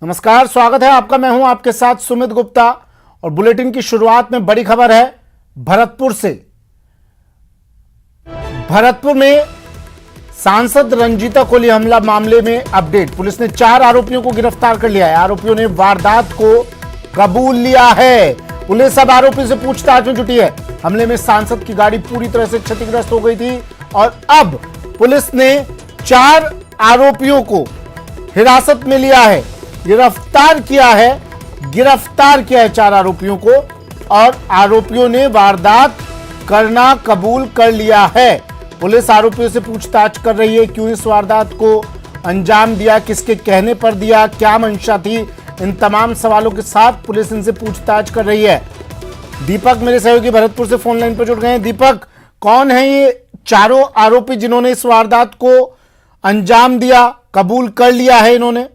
नमस्कार, स्वागत है आपका। मैं हूं आपके साथ सुमित गुप्ता और बुलेटिन की शुरुआत में बड़ी खबर है भरतपुर से। भरतपुर में सांसद रंजीता कोली हमला मामले में अपडेट। पुलिस ने 4 आरोपियों को गिरफ्तार कर लिया है। आरोपियों ने वारदात को कबूल लिया है। पुलिस अब आरोपी से पूछताछ में जुटी है। हमले में सांसद की गाड़ी पूरी तरह से क्षतिग्रस्त हो गई थी और अब पुलिस ने 4 आरोपियों को हिरासत में लिया है, गिरफ्तार किया है 4 आरोपियों को और आरोपियों ने वारदात करना कबूल कर लिया है। पुलिस आरोपियों से पूछताछ कर रही है, क्यों इस वारदात को अंजाम दिया, किसके कहने पर दिया, क्या मंशा थी। इन तमाम सवालों के साथ पुलिस इनसे पूछताछ कर रही है। दीपक मेरे सहयोगी भरतपुर से फोन लाइन पर जुड़ गए हैं। दीपक, कौन है ये 4 आरोपी जिन्होंने इस वारदात को अंजाम दिया, कबूल कर लिया है इन्होंने?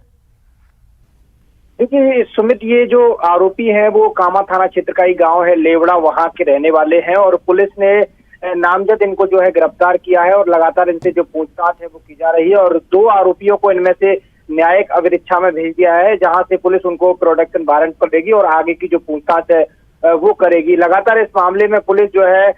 देखिए सुमित, ये जो आरोपी है वो कामा थाना क्षेत्र का ही गांव है लेवड़ा, वहां के रहने वाले हैं और पुलिस ने नामजद इनको जो है गिरफ्तार किया है और लगातार इनसे जो पूछताछ है वो की जा रही है और 2 आरोपियों को इनमें से न्यायिक अभिरक्षा में भेज दिया है, जहां से पुलिस उनको प्रोडक्शन वारंट पर देगी और आगे की जो पूछताछ है वो करेगी। लगातार इस मामले में पुलिस जो है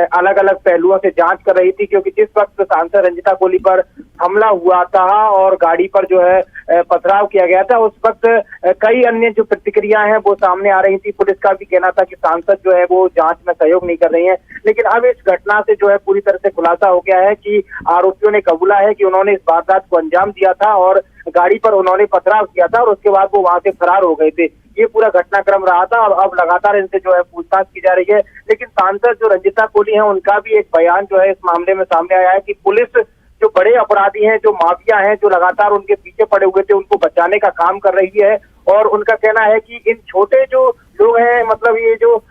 अलग अलग पहलुओं से जांच कर रही थी, क्योंकि जिस वक्त सांसद रंजीता कोली पर हमला हुआ था और गाड़ी पर जो है पथराव किया गया था, उस वक्त कई अन्य जो प्रतिक्रियाएं हैं वो सामने आ रही थी। पुलिस का भी कहना था कि सांसद जो है वो जांच में सहयोग नहीं कर रही है, लेकिन अब इस घटना से जो है पूरी तरह से खुलासा हो गया है कि आरोपियों ने कबूला है कि उन्होंने इस वारदात को अंजाम दिया था और गाड़ी पर उन्होंने पथराव किया था और उसके बाद वो वहां से फरार हो गए थे। ये पूरा घटनाक्रम रहा था और अब लगातार इनसे जो है पूछताछ की जा रही है। लेकिन सांसद जो रंजीता कोली है उनका भी एक बयान जो है इस मामले में सामने आया है कि पुलिस जो बड़े अपराधी हैं, जो माफिया हैं, जो लगातार उनके पीछे पड़े हुए थे, उनको बचाने का काम कर रही है। और उनका कहना है कि इन छोटे जो लोग हैं, मतलब ये जो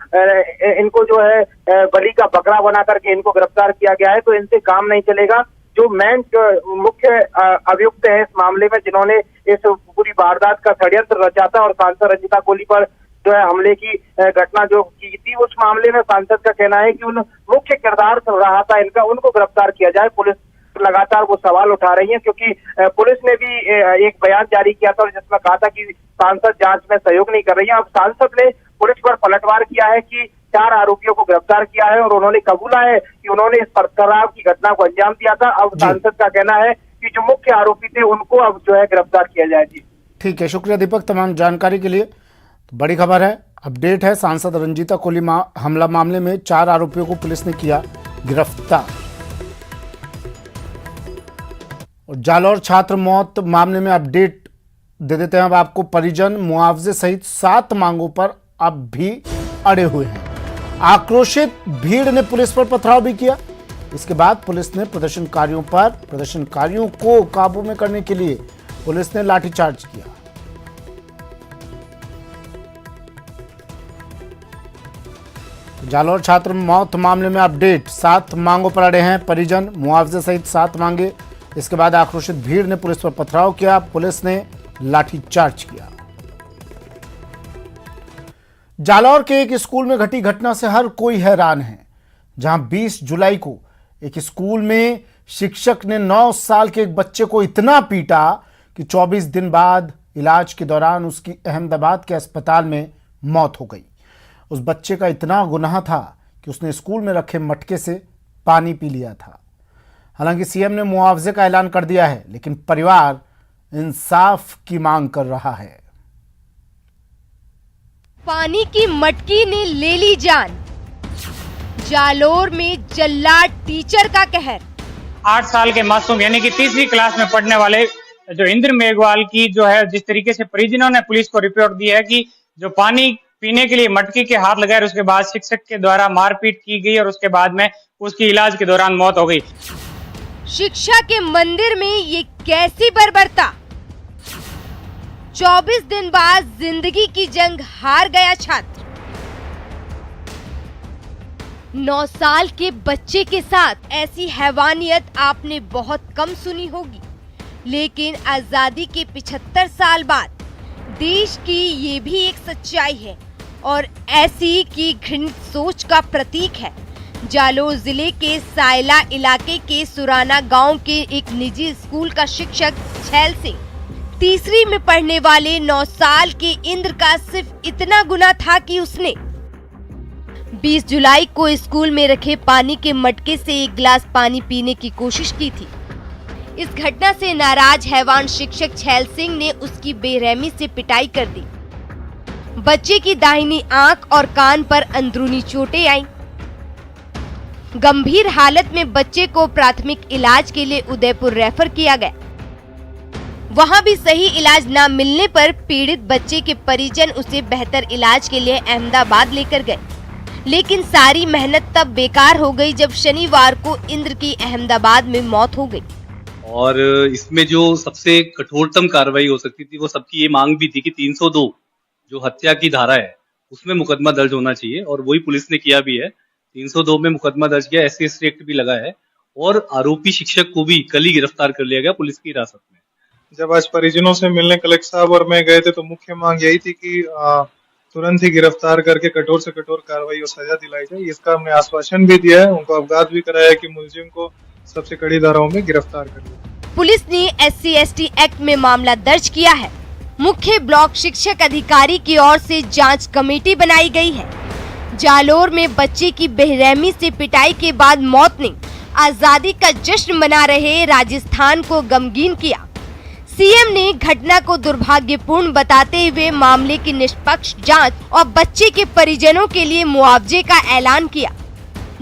इनको जो है बलि का बकरा बना करके इनको गिरफ्तार किया गया है, तो इनसे काम नहीं चलेगा। जो मेन मुख्य अभियुक्त है इस मामले में, जिन्होंने इस पूरी वारदात का षड्यंत्र रचा था और सांसद रंजीता कोली पर जो है हमले की घटना जो की थी, उस मामले में सांसद का कहना है कि उन मुख्य किरदार रहा था इनका, उनको गिरफ्तार किया जाए। पुलिस लगातार वो सवाल उठा रही है, क्योंकि पुलिस ने भी एक बयान जारी किया था जिसमें कहा था कि सांसद जांच में सहयोग नहीं कर रही है। अब सांसद ने पुलिस पर पलटवार किया है कि 4 आरोपियों को गिरफ्तार किया है और उन्होंने कबूला है कि उन्होंने इस पथराव की घटना को अंजाम दिया था। अब सांसद का कहना है कि जो मुख्य आरोपी थे उनको अब जो है गिरफ्तार किया जाए। जी ठीक है, शुक्रिया दीपक तमाम जानकारी के लिए। तो बड़ी खबर है, अपडेट है, सांसद रंजीता कोली हमला मामले में 4 आरोपियों को पुलिस ने किया गिरफ्तार। और जालौर छात्र मौत मामले में अपडेट दे देते हैं अब आपको। परिजन मुआवजे सहित 7 मांगों पर अब भी अड़े हुए हैं। आक्रोशित भीड़ ने पुलिस पर पथराव भी किया। इसके बाद पुलिस ने प्रदर्शनकारियों को काबू में करने के लिए पुलिस ने लाठीचार्ज किया। जालौर छात्र मौत मामले में अपडेट, 7 मांगों पर अड़े हैं परिजन, मुआवजे सहित 7 मांगे। इसके बाद आक्रोशित भीड़ ने पुलिस पर पथराव किया, पुलिस ने लाठीचार्ज किया। जालौर के एक स्कूल में घटी घटना से हर कोई हैरान है, जहां 20 जुलाई को एक स्कूल में शिक्षक ने 9 साल के एक बच्चे को इतना पीटा कि 24 दिन बाद इलाज के दौरान उसकी अहमदाबाद के अस्पताल में मौत हो गई। उस बच्चे का इतना गुनाह था कि उसने स्कूल में रखे मटके से पानी पी लिया था। हालांकि सीएम ने मुआवजे का ऐलान कर दिया है, लेकिन परिवार इंसाफ की मांग कर रहा है। पानी की मटकी ने ले ली जान, जालोर में जल्लाद टीचर का कहर। 8 साल के मासूम यानी कि 3री क्लास में पढ़ने वाले जो इंद्र मेघवाल की जो है जिस तरीके से परिजनों ने पुलिस को रिपोर्ट दी है कि जो पानी पीने के लिए मटकी के हाथ लगाए, उसके बाद शिक्षक के द्वारा मारपीट की गई और उसके बाद में उसकी इलाज के दौरान मौत हो गई। शिक्षा के मंदिर में ये कैसी बर्बरता। 24 दिन बाद जिंदगी की जंग हार गया छात्र। 9 साल के बच्चे के साथ ऐसी हैवानियत आपने बहुत कम सुनी होगी, लेकिन आजादी के 75 साल बाद देश की ये भी एक सच्चाई है और ऐसी की घृणित सोच का प्रतीक है। जालोर जिले के सायला इलाके के सुराना गांव के एक निजी स्कूल का शिक्षक छैल सिंह तीसरी में पढ़ने वाले 9 साल के इंद्र का सिर्फ इतना गुनाह था कि उसने 20 जुलाई को स्कूल में रखे पानी के मटके से एक गिलास पानी पीने की कोशिश की थी। इस घटना से नाराज हैवान शिक्षक छैल सिंह ने उसकी बेरहमी से पिटाई कर दी। बच्चे की दाहिनी आंख और कान पर अंदरूनी चोटें आईं। गंभीर हालत में बच्चे को प्राथमिक इलाज के लिए उदयपुर रेफर किया गया। वहां भी सही इलाज न मिलने पर पीड़ित बच्चे के परिजन उसे बेहतर इलाज के लिए अहमदाबाद लेकर गए, लेकिन सारी मेहनत तब बेकार हो गई जब शनिवार को इंद्र की अहमदाबाद में मौत हो गई। और इसमें जो सबसे कठोरतम कार्रवाई हो सकती थी वो सबकी ये मांग भी थी कि 302 जो हत्या की धारा है उसमें मुकदमा दर्ज होना चाहिए, और वही पुलिस ने किया भी है। 302 में मुकदमा दर्ज किया, SC/ST एक्ट भी लगा है, और आरोपी शिक्षक को भी कल ही गिरफ्तार कर लिया गया पुलिस की हिरासत में। जब आज परिजनों से मिलने कलेक्टर साहब और मैं गए थे तो मुख्य मांग यही थी कि तुरंत ही गिरफ्तार करके कठोर से कठोर कार्रवाई और सजा दिलाई जाए। इसका हमने आश्वासन भी दिया है, उनको अवगत भी कराया है कि मुलजिम को सबसे कड़ी धाराओं में गिरफ्तार कर लिया। पुलिस ने SC/ST एक्ट में मामला दर्ज किया है। मुख्य ब्लॉक शिक्षक अधिकारी की ओर से जांच कमेटी बनाई गई है। जालोर में बच्चे की बेरहमी से पिटाई के बाद मौत ने आजादी का जश्न मना रहे राजस्थान को गमगीन किया। सीएम ने घटना को दुर्भाग्यपूर्ण बताते हुए मामले की निष्पक्ष जांच और बच्चे के परिजनों के लिए मुआवजे का ऐलान किया।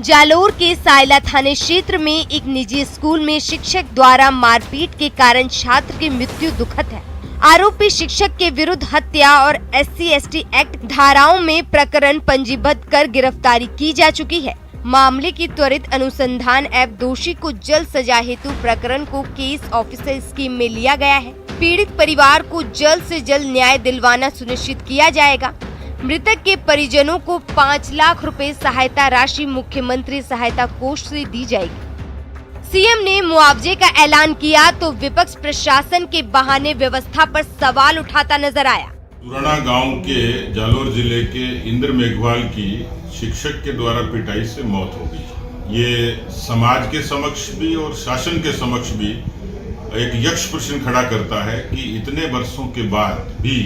जालोर के सायला थाने क्षेत्र में एक निजी स्कूल में शिक्षक द्वारा मारपीट के कारण छात्र की मृत्यु दुखद है। आरोपी शिक्षक के विरुद्ध हत्या और SC/ST एक्ट धाराओं में प्रकरण पंजीबद्ध कर गिरफ्तारी की जा चुकी है। मामले की त्वरित अनुसंधान एवं दोषी को जल्द सजा हेतु प्रकरण को केस ऑफिसर स्कीम में लिया गया है। पीड़ित परिवार को जल्द से जल्द न्याय दिलवाना सुनिश्चित किया जाएगा। मृतक के परिजनों को 5 लाख रुपए सहायता राशि मुख्यमंत्री सहायता कोष से दी जाएगी। सीएम ने मुआवजे का ऐलान किया तो विपक्ष प्रशासन के बहाने व्यवस्था पर सवाल उठाता नजर आया। पुराना गांव के जालोर जिले के इंद्र मेघवाल की शिक्षक के द्वारा पिटाई से मौत हो गई। ये समाज के समक्ष भी और शासन के समक्ष भी एक यक्ष प्रश्न खड़ा करता है कि इतने वर्षों के बाद भी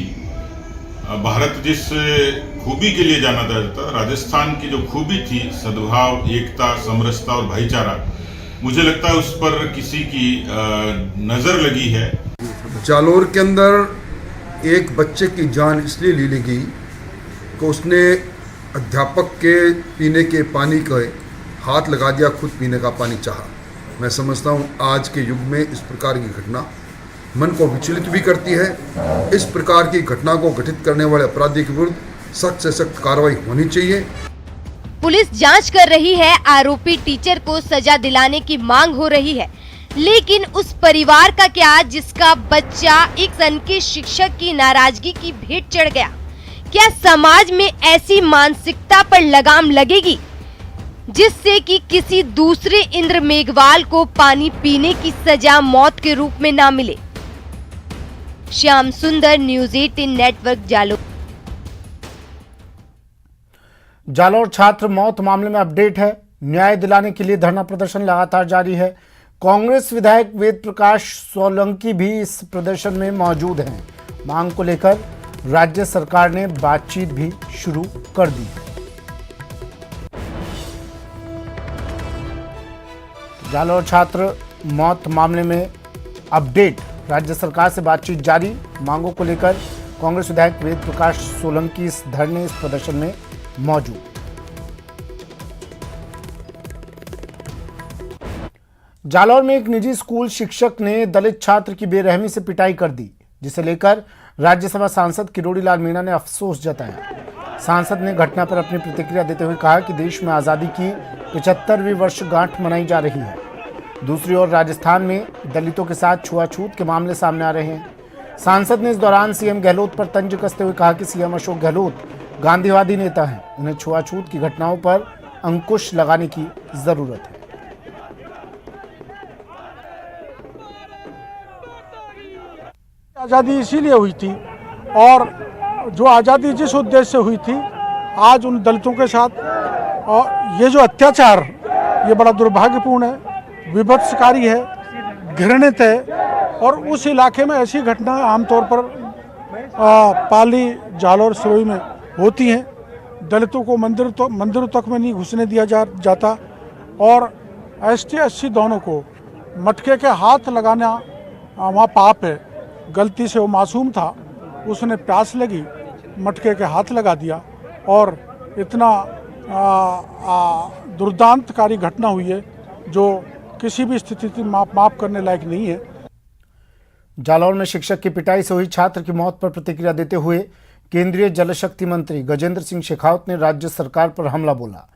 भारत जिस खूबी के लिए जाना जाता, राजस्थान की जो खूबी थी सद्भाव, एकता, समरसता और भाईचारा, मुझे लगता है उस पर किसी की नजर लगी है। जालोर के अंदर एक बच्चे की जान इसलिए ली गई कि उसने अध्यापक के पीने के पानी का हाथ लगा दिया, खुद पीने का पानी चाहा। मैं समझता हूँ आज के युग में इस प्रकार की घटना मन को विचलित भी करती है। इस प्रकार की घटना को घटित करने वाले अपराधी के विरुद्ध सख्त से सख्त कार्रवाई होनी चाहिए। पुलिस जांच कर रही है। आरोपी टीचर को सजा दिलाने की मांग हो रही है, लेकिन उस परिवार का क्या जिसका बच्चा एक सन के शिक्षक की नाराजगी की भेंट चढ़ गया? क्या समाज में ऐसी मानसिकता पर लगाम लगेगी जिससे कि किसी दूसरे इंद्र मेघवाल को पानी पीने की सजा मौत के रूप में ना मिले? श्याम सुंदर, न्यूज़ 18 नेटवर्क, जालोर। जालोर छात्र मौत मामले में अपडेट है। न्याय दिलाने के लिए धरना प्रदर्शन लगातार जारी है। कांग्रेस विधायक वेद प्रकाश सोलंकी भी इस प्रदर्शन में मौजूद हैं। मांग को लेकर राज्य सरकार ने बातचीत भी शुरू कर दी। जालोर छात्र मौत मामले में अपडेट, राज्य सरकार से बातचीत जारी। मांगों को लेकर कांग्रेस विधायक वेद प्रकाश सोलंकी इस धरने, इस प्रदर्शन में मौजूद। जालौर में एक निजी स्कूल शिक्षक ने दलित छात्र की बेरहमी से पिटाई कर दी, जिसे लेकर राज्यसभा सांसद किरोड़ी लाल मीणा ने अफसोस जताया। सांसद ने घटना पर अपनी प्रतिक्रिया देते हुए कहा कि देश में आजादी की 75वीं वर्षगांठ मनाई जा रही है। दूसरी ओर राजस्थान में दलितों के साथ छुआछूत के मामले सामने आ रहे हैं। सांसद ने इस दौरान सीएम गहलोत पर तंज कसते हुए कहा कि सीएम अशोक गहलोत गांधीवादी नेता हैं, उन्हें छुआछूत की घटनाओं पर अंकुश लगाने की जरूरत है। आज़ादी इसीलिए हुई थी, और जो आज़ादी जिस उद्देश्य से हुई थी, आज उन दलितों के साथ और ये जो अत्याचार, ये बड़ा दुर्भाग्यपूर्ण है, विभत्सकारी है, घृणित है। और उस इलाके में ऐसी घटनाएं आमतौर पर पाली, जालौर, सिरोही में होती हैं। दलितों को मंदिरों तक में नहीं घुसने दिया जाता और ST SC दोनों को मटके के हाथ लगाना वहाँ पाप है। गलती से वो मासूम था, उसने प्यास लगी, मटके के हाथ लगा दिया और इतना दुर्दांतकारी घटना हुई है जो किसी भी स्थिति में माफ करने लायक नहीं है। जालौर में शिक्षक की पिटाई से हुई छात्र की मौत पर प्रतिक्रिया देते हुए केंद्रीय जल शक्ति मंत्री गजेंद्र सिंह शेखावत ने राज्य सरकार पर हमला बोला।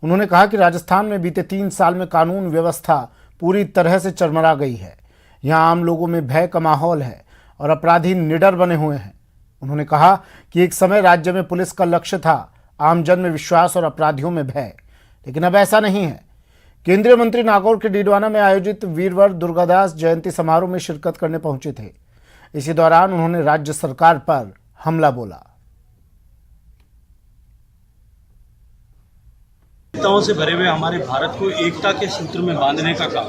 उन्होंने कहा कि राजस्थान में बीते 3 साल में कानून व्यवस्था पूरी तरह से चरमरा गई है। यहाँ आम लोगों में भय का माहौल है और अपराधी निडर बने हुए हैं। उन्होंने कहा कि एक समय राज्य में पुलिस का लक्ष्य था आमजन में विश्वास और अपराधियों में भय, लेकिन अब ऐसा नहीं है। केंद्रीय मंत्री नागौर के डीडवाना में आयोजित वीरवर दुर्गादास जयंती समारोह में शिरकत करने पहुंचे थे। इसी दौरान उन्होंने राज्य सरकार पर हमला बोला। एकताओं से भरे हुए हमारे भारत को एकता के सूत्र में बांधने का काम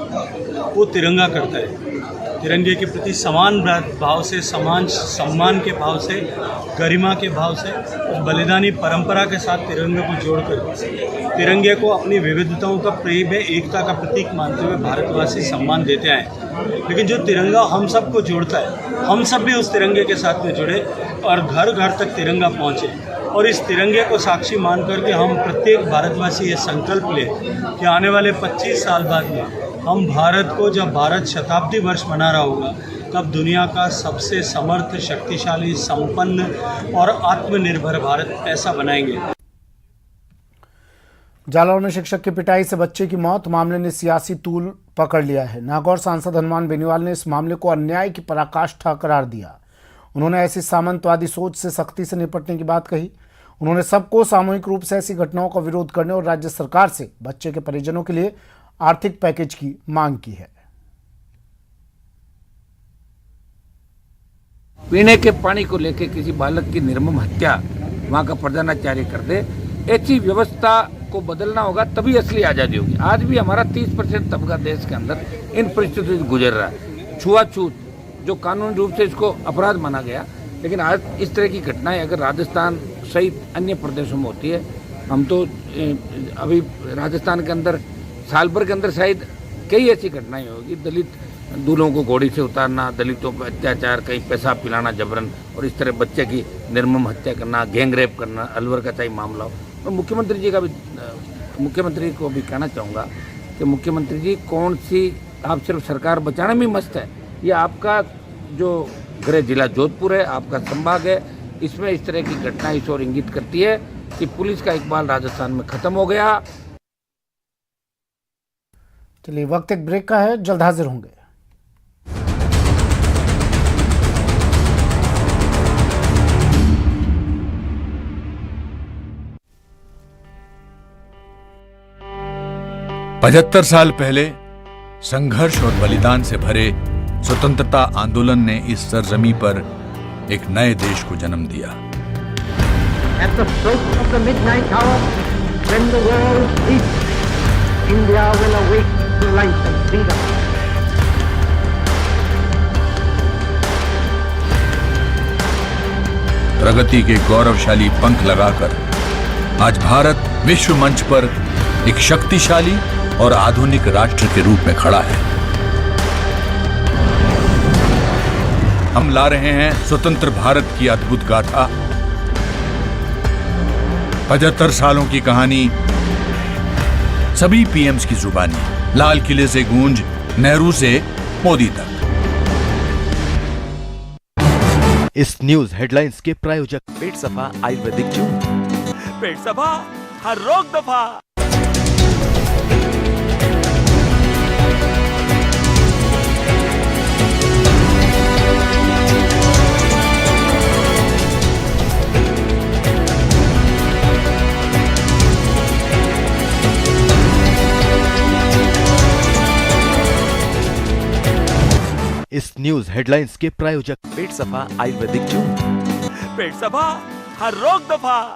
वो तिरंगा करता है। तिरंगे के प्रति समान भाव से, समान सम्मान के भाव से, गरिमा के भाव से, उस बलिदानी परंपरा के साथ तिरंगे को जोड़कर तिरंगे को अपनी विविधताओं का प्रेम है, एकता का प्रतीक मानते हुए भारतवासी सम्मान देते आए। लेकिन जो तिरंगा हम सबको जोड़ता है, हम सब भी उस तिरंगे के साथ में जुड़े और घर घर तक तिरंगा पहुँचे और इस तिरंगे को साक्षी मान करके हम प्रत्येक भारतवासी ये संकल्प ले कि आने वाले 25 साल बाद में हम भारत को, जब भारत शताब्दी वर्ष मना रहा होगा, तब दुनिया का सबसे समर्थ, शक्तिशाली, संपन्न और आत्मनिर्भर भारत ऐसा बनाएंगे। जालौर में शिक्षक की पिटाई से बच्चे की मौत मामले ने सियासी तूल पकड़ लिया है। नागौर सांसद हनुमान बेनीवाल ने इस मामले को अन्याय की पराकाष्ठा करार दिया। उन्होंने ऐसी सामंतवादी सोच से सख्ती से निपटने की बात कही। उन्होंने सबको सामूहिक रूप से ऐसी घटनाओं का विरोध करने और राज्य सरकार से बच्चे के परिजनों के लिए आर्थिक पैकेज की मांग की है। पीने के पानी को लेकर किसी बालक की निर्मम हत्या वहां का प्रधानाचार्य कर दे, ऐसी व्यवस्था को बदलना होगा, तभी असली आजादी होगी। आज भी हमारा 30% तबका देश के अंदर इन परिस्थितियों से गुजर रहा है। छुआछूत जो कानूनी रूप से इसको अपराध माना गया, लेकिन आज इस तरह की घटनाएं अगर राजस्थान सहित अन्य प्रदेशों में होती है, हम तो अभी राजस्थान के अंदर साल भर के अंदर शायद कई ऐसी घटनाएं होगी। दलित दूल्हों को घोड़ी से उतारना, दलितों पर अत्याचार, कहीं पेशाब पिलाना जबरन, और इस तरह बच्चे की निर्मम हत्या करना, गैंग रेप करना, अलवर का चाहे मामला हो। और मुख्यमंत्री को भी कहना चाहूँगा कि मुख्यमंत्री जी, कौन सी आप सिर्फ सरकार बचाने में मस्त है, ये आपका जो गृह जिला जोधपुर है, आपका संभाग है, इसमें इस तरह की घटनाएं इस ओर इंगित करती है कि पुलिस का इकबाल राजस्थान में खत्म हो गया। चलिए, वक्त एक ब्रेक का है, जल्द हाजिर होंगे। पचहत्तर साल पहले संघर्ष और बलिदान से भरे स्वतंत्रता आंदोलन ने इस सरजमी पर एक नए देश को जन्म दिया। At the stroke of the midnight hour, when the world sleeps, India will awake to life and freedom. प्रगति के गौरवशाली पंख लगाकर आज भारत विश्व मंच पर एक शक्तिशाली और आधुनिक राष्ट्र के रूप में खड़ा है। हम ला रहे हैं स्वतंत्र भारत की अद्भुत गाथा, 75 सालों की कहानी, सभी पीएम्स की जुबानी, लाल किले से गूंज नेहरू से मोदी तक। इस न्यूज हेडलाइंस के प्रायोजक पेट सफा आयुर्वेदिक चूर्ण। पेट सफा, हर रोग दफा। इस न्यूज हेडलाइंस के प्रायोजक पेट सफा आयुर्वेदिक चूर्ण। पेट सफा, हर रोग दफा।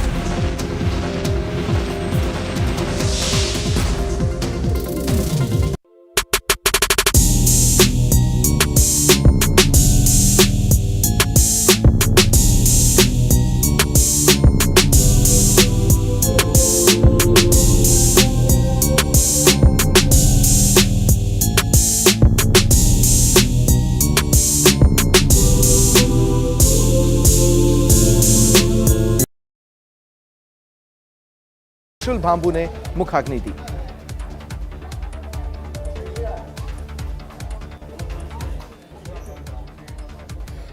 अंशुल भांबू ने मुखाग्नि दी।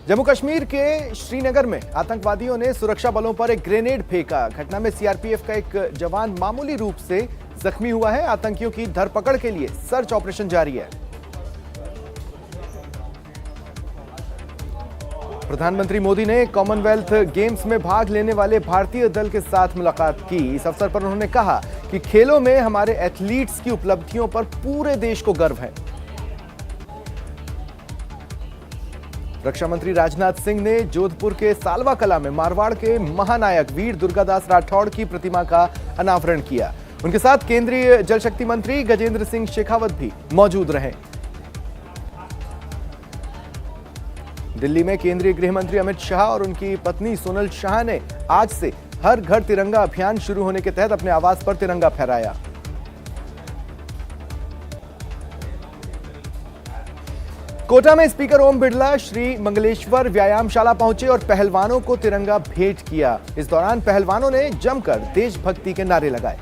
जम्मू कश्मीर के श्रीनगर में आतंकवादियों ने सुरक्षा बलों पर एक ग्रेनेड फेंका। घटना में सीआरपीएफ का एक जवान मामूली रूप से जख्मी हुआ है। आतंकियों की धरपकड़ के लिए सर्च ऑपरेशन जारी है। प्रधानमंत्री मोदी ने कॉमनवेल्थ गेम्स में भाग लेने वाले भारतीय दल के साथ मुलाकात की। इस अवसर पर उन्होंने कहा कि खेलों में हमारे एथलीट्स की उपलब्धियों पर पूरे देश को गर्व है। रक्षा मंत्री राजनाथ सिंह ने जोधपुर के सालवा कला में मारवाड़ के महानायक वीर दुर्गादास राठौड़ की प्रतिमा का अनावरण किया। उनके साथ केंद्रीय जल शक्ति मंत्री गजेंद्र सिंह शेखावत भी मौजूद रहे। दिल्ली में केंद्रीय गृह मंत्री अमित शाह और उनकी पत्नी सोनल शाह ने आज से हर घर तिरंगा अभियान शुरू होने के तहत अपने आवास पर तिरंगा फहराया। कोटा में स्पीकर ओम बिरला श्री मंगलेश्वर व्यायामशाला पहुंचे और पहलवानों को तिरंगा भेंट किया। इस दौरान पहलवानों ने जमकर देशभक्ति के नारे लगाए।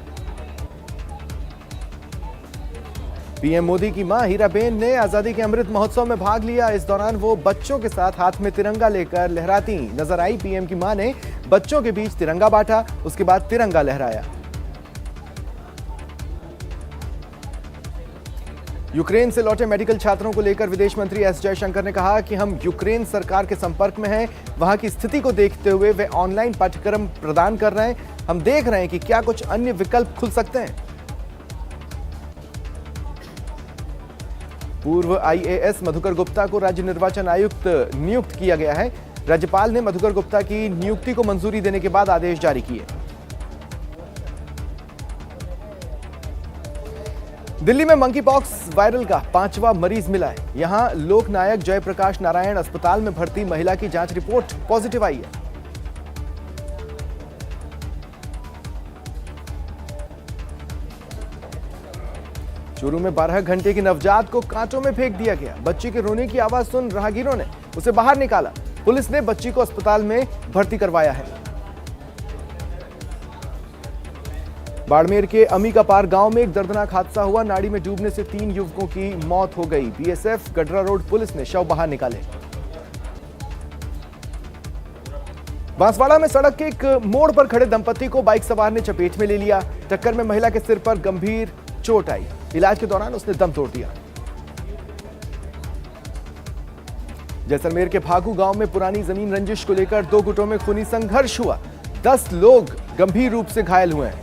पीएम मोदी की मां हीराबेन ने आजादी के अमृत महोत्सव में भाग लिया। इस दौरान वो बच्चों के साथ हाथ में तिरंगा लेकर लहराती नजर आई। पीएम की मां ने बच्चों के बीच तिरंगा बांटा, उसके बाद तिरंगा लहराया। यूक्रेन से लौटे मेडिकल छात्रों को लेकर विदेश मंत्री एस जयशंकर ने कहा कि हम यूक्रेन सरकार के संपर्क में हैं। वहां की स्थिति को देखते हुए वे ऑनलाइन पाठ्यक्रम प्रदान कर रहे हैं। हम देख रहे हैं कि क्या कुछ अन्य विकल्प खुल सकते हैं। पूर्व आईएएस मधुकर गुप्ता को राज्य निर्वाचन आयुक्त नियुक्त किया गया है। राज्यपाल ने मधुकर गुप्ता की नियुक्ति को मंजूरी देने के बाद आदेश जारी किए। दिल्ली में मंकी पॉक्स वायरल का 5वां मरीज मिला है। यहां लोकनायक जयप्रकाश नारायण अस्पताल में भर्ती महिला की जांच रिपोर्ट पॉजिटिव आई है। चूरू में 12 घंटे की नवजात को कांटों में फेंक दिया गया। बच्ची के रोने की आवाज सुन राहगीरों ने उसे बाहर निकाला। पुलिस ने बच्ची को अस्पताल में भर्ती करवाया है। बाड़मेर के अमीकापार गांव में एक दर्दनाक हादसा हुआ। नाड़ी में डूबने से 3 युवकों की मौत हो गई। बीएसएफ गडरा रोड पुलिस ने शव बाहर निकाले। बांसवाड़ा में सड़क के एक मोड़ पर खड़े दंपति को बाइक सवार ने चपेट में ले लिया। टक्कर में महिला के सिर पर गंभीर चोट आई। इलाज के दौरान उसने दम तोड़ दिया। जैसलमेर के भागू गांव में पुरानी जमीन रंजिश को लेकर 2 गुटों में खूनी संघर्ष हुआ। 10 लोग गंभीर रूप से घायल हुए हैं।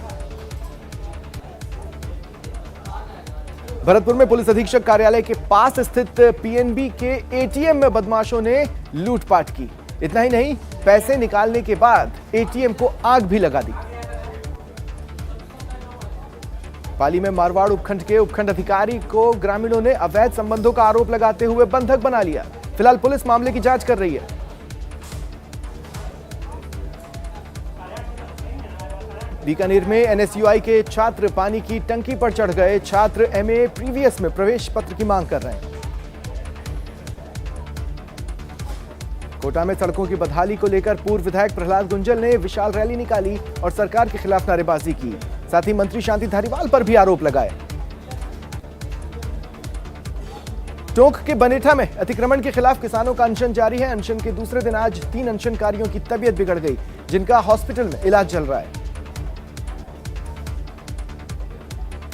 भरतपुर में पुलिस अधीक्षक कार्यालय के पास स्थित पीएनबी के एटीएम में बदमाशों ने लूटपाट की। इतना ही नहीं, पैसे निकालने के बाद एटीएम को आग भी लगा दी। पाली में मारवाड़ उपखंड के उपखंड अधिकारी को ग्रामीणों ने अवैध संबंधों का आरोप लगाते हुए बंधक बना लिया। फिलहाल पुलिस मामले की जांच कर रही है। बीकानेर में एनएसयूआई के छात्र पानी की टंकी पर चढ़ गए। छात्र एमए प्रीवियस में प्रवेश पत्र की मांग कर रहे हैं। कोटा में सड़कों की बदहाली को लेकर पूर्व विधायक प्रहलाद गुंजल ने विशाल रैली निकाली और सरकार के खिलाफ नारेबाजी की। साथ ही मंत्री शांति धारीवाल पर भी आरोप लगाए। टोंक के बनेठा में अतिक्रमण के खिलाफ किसानों का अनशन जारी है। अनशन के दूसरे दिन आज 3 अनशनकारियों की तबीयत बिगड़ गई, जिनका हॉस्पिटल में इलाज चल रहा है।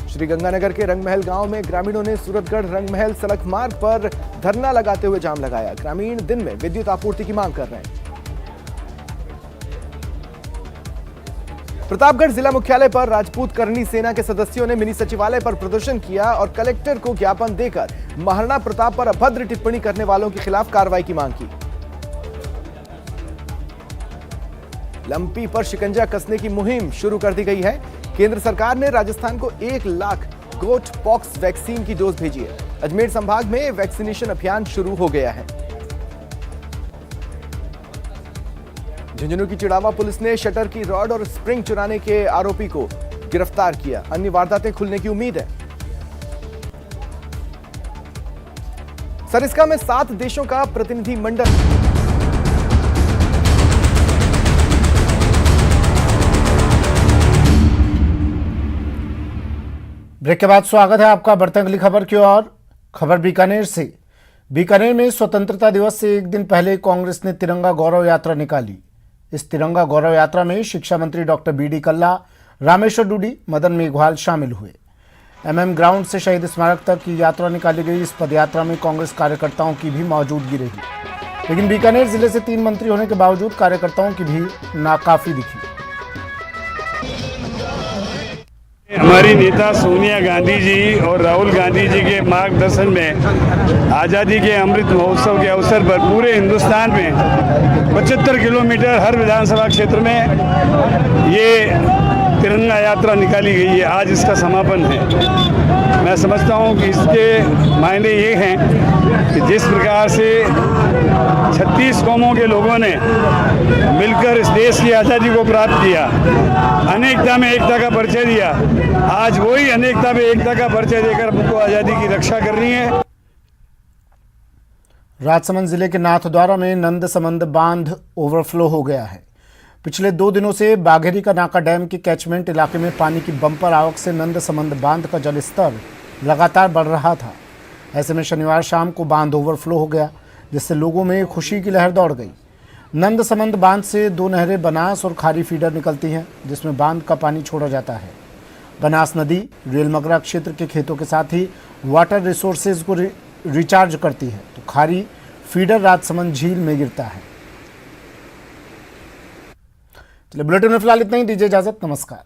श्रीगंगानगर के रंगमहल गांव में ग्रामीणों ने सूरतगढ़ रंगमहल सड़क मार्ग पर धरना लगाते हुए जाम लगाया। ग्रामीण दिन में विद्युत आपूर्ति की मांग कर रहे हैं। प्रतापगढ़ जिला मुख्यालय पर राजपूत करनी सेना के सदस्यों ने मिनी सचिवालय पर प्रदर्शन किया और कलेक्टर को ज्ञापन देकर महाराणा प्रताप पर अभद्र टिप्पणी करने वालों के खिलाफ कार्रवाई की मांग की। लंपी पर शिकंजा कसने की मुहिम शुरू कर दी गई है। केंद्र सरकार ने राजस्थान को 1 लाख गोट पॉक्स वैक्सीन की डोज भेजी है। अजमेर संभाग में वैक्सीनेशन अभियान शुरू हो गया है। झुंझुनू की चिड़ावा पुलिस ने शटर की रॉड और स्प्रिंग चुराने के आरोपी को गिरफ्तार किया। अन्य वारदातें खुलने की उम्मीद है। सरिस्का में 7 देशों का प्रतिनिधि मंडल ब्रेक के बाद स्वागत है आपका। बढ़ते हैं अगली खबर की ओर। खबर बीकानेर से। बीकानेर में स्वतंत्रता दिवस से एक दिन पहले कांग्रेस ने तिरंगा गौरव यात्रा निकाली। इस तिरंगा गौरव यात्रा में शिक्षा मंत्री डॉक्टर बीडी कल्ला, रामेश्वर डूडी, मदन मेघवाल शामिल हुए। MM ग्राउंड से शहीद स्मारक तक की यात्रा निकाली गई। इस पदयात्रा में कांग्रेस कार्यकर्ताओं की भी मौजूदगी रही, लेकिन बीकानेर जिले से 3 मंत्री होने के बावजूद कार्यकर्ताओं की भीड़ नाकाफी दिखी। हमारी नेता सोनिया गांधी जी और राहुल गांधी जी के मार्गदर्शन में आज़ादी के अमृत महोत्सव के अवसर पर पूरे हिंदुस्तान में 75 किलोमीटर हर विधानसभा क्षेत्र में ये तिरंगा यात्रा निकाली गई है। आज इसका समापन है। मैं समझता हूँ कि इसके मायने ये हैं कि जिस प्रकार से 36 कौमों के लोगों ने मिलकर इस देश की आज़ादी को प्राप्त किया, अनेकता में एकता का परिचय दिया, आज वही अनेकता में एकता का परिचय देकर हमको आज़ादी की रक्षा करनी है। राजसमंद जिले के नाथद्वारा में नंदसमंद बांध ओवरफ्लो हो गया है। पिछले 2 दिनों से बाघेरी का नाका डैम के कैचमेंट इलाके में पानी की बम्पर आवक से नंदसमंद बांध का जलस्तर लगातार बढ़ रहा था। ऐसे में शनिवार शाम को बांध ओवरफ्लो हो गया, जिससे लोगों में खुशी की लहर दौड़ गई। नंदसमंद बांध से 2 नहरें बनास और खारी फीडर निकलती हैं, जिसमें बांध का पानी छोड़ा जाता है। बनास नदी रेलमगरा क्षेत्र के खेतों के साथ ही वाटर रिसोर्सेज को रिचार्ज करती है, तो खारी फीडर राजसमंद झील में गिरता है। चलिए, बुलेटिन में फिलहाल इतना ही। दीजिए इजाजत। नमस्कार।